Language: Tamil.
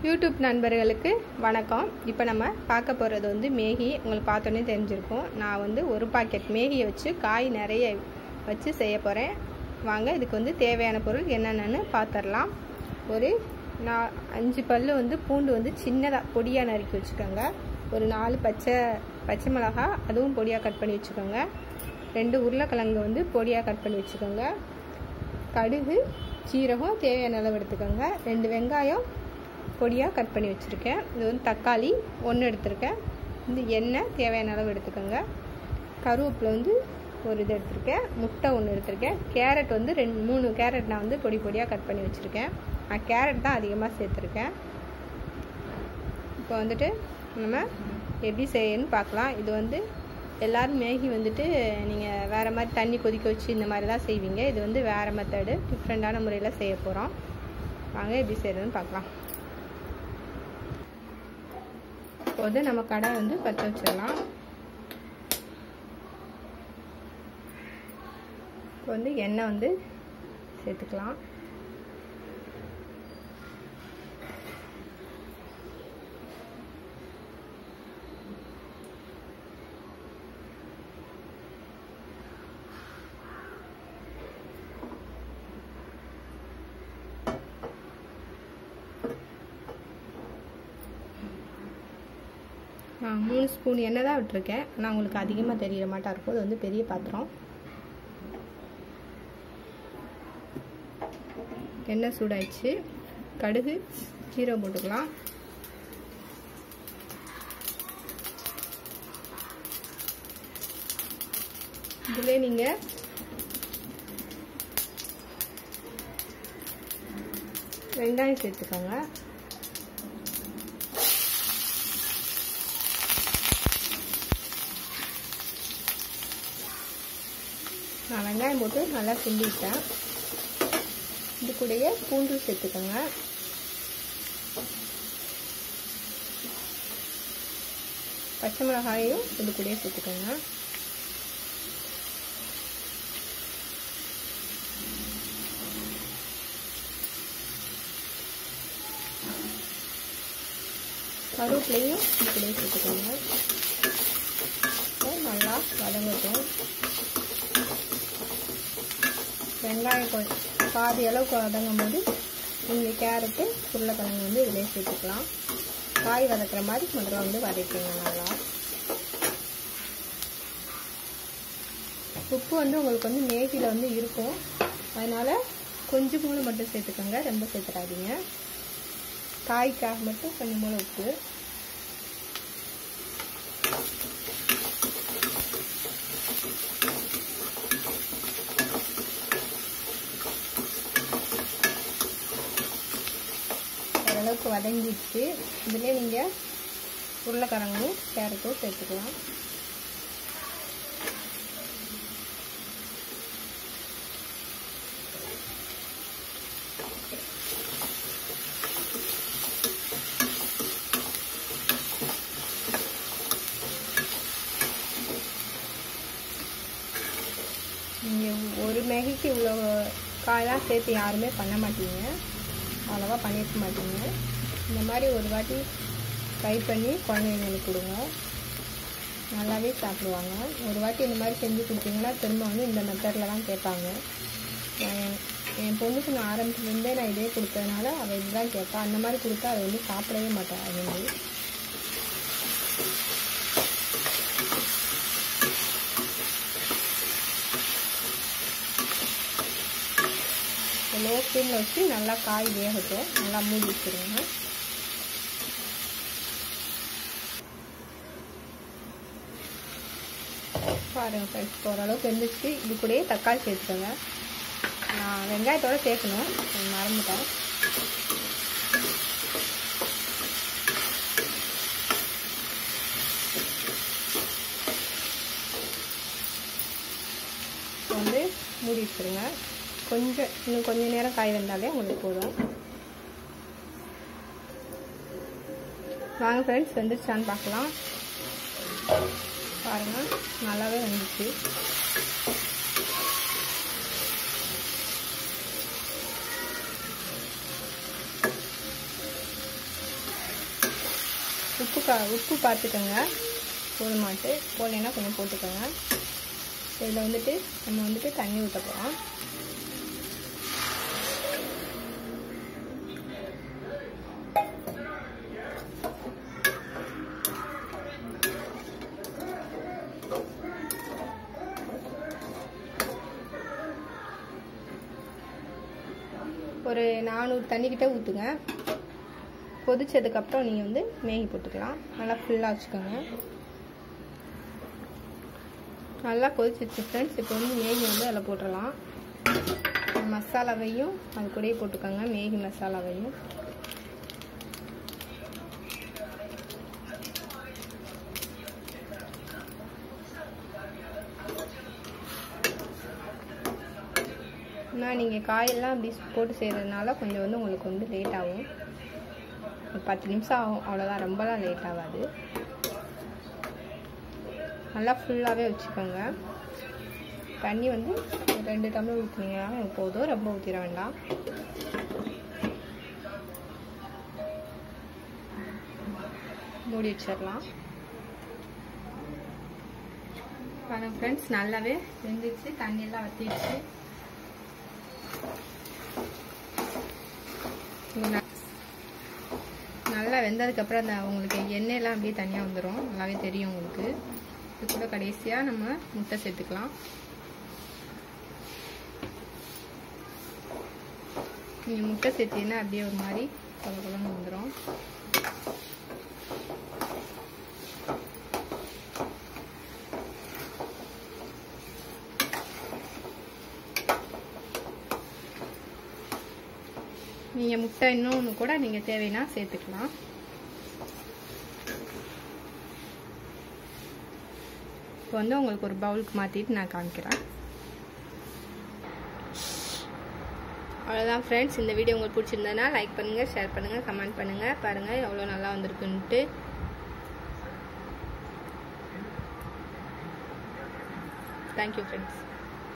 யூடியூப் நண்பர்களுக்கு வணக்கம். இப்போ நம்ம பார்க்க போகிறது வந்து மேகி. உங்களுக்கு பார்த்தோன்னே தெரிஞ்சிருக்கும். நான் வந்து ஒரு பாக்கெட் மேகியை வச்சு காய் நிறைய வச்சு செய்ய போகிறேன். வாங்க, இதுக்கு வந்து தேவையான பொருள் என்னென்னு பார்த்துடலாம். ஒரு 5 பல் வந்து பூண்டு வந்து சின்னதாக பொடியாக நறுக்கி வச்சுக்கோங்க. ஒரு 4 பச்சை மிளகா, அதுவும் பொடியாக கட் பண்ணி வச்சுக்கோங்க. 2 உருளைக்கிழங்கு வந்து பொடியாக கட் பண்ணி வச்சுக்கோங்க. கடுகு, சீரகம் தேவையான அளவு எடுத்துக்கோங்க. 2 வெங்காயம் பொடியாக கட் பண்ணி வச்சுருக்கேன். இது வந்து தக்காளி 1 எடுத்திருக்கேன். இந்த எண்ணெய் தேவையான அளவு எடுத்துக்கோங்க. கருவேப்பிலை வந்து ஒரு இது எடுத்திருக்கேன். முட்டை 1 எடுத்திருக்கேன். கேரட் வந்து 3 கேரட் நான் வந்து பொடியாக கட் பண்ணி வச்சுருக்கேன். நான் கேரட் தான் அதிகமாக சேர்த்துருக்கேன். இப்போ வந்துட்டு நம்ம எப்படி செய்யணும்னு பார்க்கலாம். இது வந்து எல்லோரும் மேகி வந்துட்டு நீங்கள் வேறு மாதிரி தண்ணி கொதிக்க வச்சு இந்த மாதிரி தான் செய்வீங்க. இது வந்து வேறு மெத்தடு, டிஃப்ரெண்ட்டான முறையில் செய்ய போகிறோம். வாங்க எப்படி செய்கிறதுன்னு பார்க்கலாம். இப்போ வந்து நம்ம கடாய் வந்து பற்ற வச்சிடலாம். இப்போ வந்து எண்ணெய் வந்து சேர்த்துக்கலாம். நான் 3 ஸ்பூன் எண்ணெய் தான் விட்டுருக்கேன். ஆனால் உங்களுக்கு அதிகமாக தெரிய மாட்டா இருக்கும். இது வந்து பெரிய பாத்திரம். எண்ணெய் சூடாயிடுச்சு. கடுகு, சீரகம் போட்டுக்கலாம். இதிலே நீங்கள் வெங்காயம் சேர்த்துக்கோங்க. நான் வெங்காயம் போட்டு நல்லா கிண்டிட்டேன். இது கூடயே பூண்டு சேர்த்துக்கோங்க. பச்சை மிளகாயும் இது கூடயே சேர்த்துக்கோங்க. கருவேப்பிலையும் இது கூடயே சேர்த்துக்கோங்க. நல்லா வதங்கட்டும். வெங்காயம் பாதி அளவுக்கு வதங்கும் போது நீங்கள் கேரட்டு, உருளைக்கிழங்கு வந்து இதிலே சேர்த்துக்கலாம். காய் வதக்கிற மாதிரி முதல்ல வந்து வதக்கிங்க. நல்லா உப்பு வந்து உங்களுக்கு வந்து மேகியில் வந்து இருக்கும். அதனால் கொஞ்சம் மூணு மட்டும் சேர்த்துக்கோங்க, ரொம்ப சேர்த்துடாதீங்க. காய்க்காக மட்டும் கொஞ்சம் மூணு உப்பு. ஓரளவுக்கு வதங்கிடுச்சு. இதில் நீங்கள் உருளைக்கிழங்கும் கேரட்டும் சேர்த்துக்கலாம். நீங்கள் ஒரு மேகிக்கு இவ்வளோ காயெல்லாம் சேர்த்து யாருமே பண்ண மாட்டீங்க, அவ்வளோவா பண்ணியிருக்க மாட்டீங்க. இந்த மாதிரி ஒரு வாட்டி ட்ரை பண்ணி குழந்தைங்களுக்கு கொடுங்க, நல்லாவே சாப்பிடுவாங்க. ஒரு வாட்டி இந்த மாதிரி செஞ்சு கொடுத்தீங்கன்னா திரும்ப வந்து இந்த மெத்தடில் தான் கேட்பாங்க. என் பொண்ணுக்கு நான் ஆரம்பத்துலேருந்தே நான் இதே கொடுத்ததுனால அவள் இதுதான் கேட்பா. அந்த மாதிரி கொடுத்தா அதை வந்து சாப்பிடவே மாட்டாள். அது வந்து லோ ஃப்ளேமில் வச்சு நல்லா காய் வேகட்டும். நல்லா மூடி வச்சுருங்க. பாருங்கள் ஃப்ரெண்ட்ஸ், ஓரளவுக்கு இருந்துச்சு. இது கூடயே தக்காளி சேர்த்துக்கோங்க. நான் வெங்காயத்தோடு சேர்க்கணும், மறந்துட்டேன். வந்து மூடி வச்சுருங்க. இன்னும் கொஞ்சம் நேரம் காய் வந்தாலே உங்களுக்கு போதும். வாங்க ஃப்ரெண்ட்ஸ், வெந்துருச்சான்னு பார்க்கலாம். பாருங்கள், நல்லாவே வந்துச்சு. உப்பு பார்த்துக்கோங்க, போதுமாட்டு. போடலைன்னா கொஞ்சம் போட்டுக்கோங்க. இதில் வந்துட்டு நம்ம வந்துட்டு தண்ணி ஊற்ற போகிறோம். ஒரு 400 தண்ணிக்கிட்ட ஊற்றுங்க. கொதிச்சதுக்கப்புறம் நீங்கள் வந்து மேகி போட்டுக்கலாம். நல்லா ஃபுல்லாக வச்சுக்கோங்க. நல்லா கொதிச்சிச்சு ஃப்ரெண்ட்ஸ். இப்போ வந்து மேகி வந்து அதில் போட்டுடலாம். மசாலாவையும் அது கூடயே போட்டுக்கோங்க, மேகி மசாலாவையும். ஆனால் நீங்கள் காயெல்லாம் அப்படி போட்டு செய்கிறதுனால கொஞ்சம் வந்து உங்களுக்கு வந்து லேட் ஆகும். ஒரு 10 நிமிஷம் ஆகும், அவ்வளோதான். ரொம்பலாம் லேட் ஆகாது. நல்லா ஃபுல்லாகவே வச்சுக்கோங்க. தண்ணி வந்து 2 டம்ளர் ஊற்றினீங்கன்னா போதும், ரொம்ப ஊற்றிட வேண்டாம். மூடி வச்சிடலாம். பாருங்க ஃப்ரெண்ட்ஸ், நல்லாவே வெந்துச்சு, தண்ணியெல்லாம் வற்றிடுச்சு. நல்லா வெந்ததுக்கப்புறம் அந்த உங்களுக்கு எண்ணெயெல்லாம் அப்படியே தனியாக வந்துடும், நல்லாவே தெரியும் உங்களுக்கு. இது கூட கடைசியாக நம்ம முட்டை சேர்த்துக்கலாம். நீங்கள் முட்டை சேர்த்தீங்கன்னா அப்படியே ஒரு மாதிரி கொலன்னு வந்துடும். நீங்கள் முட்டை இன்னொன்று கூட நீங்கள் தேவைன்னா சேர்த்துக்கலாம். இப்போ வந்து உங்களுக்கு ஒரு பவுலுக்கு மாற்றிட்டு நான் காமிக்கிறேன். அவ்வளோதான் ஃப்ரெண்ட்ஸ். இந்த வீடியோ உங்களுக்கு பிடிச்சிருந்ததுன்னா லைக் பண்ணுங்கள், ஷேர் பண்ணுங்கள், கமெண்ட் பண்ணுங்கள். பாருங்கள் எவ்வளோ நல்லா வந்திருக்குன்ட்டு. Thank you friends.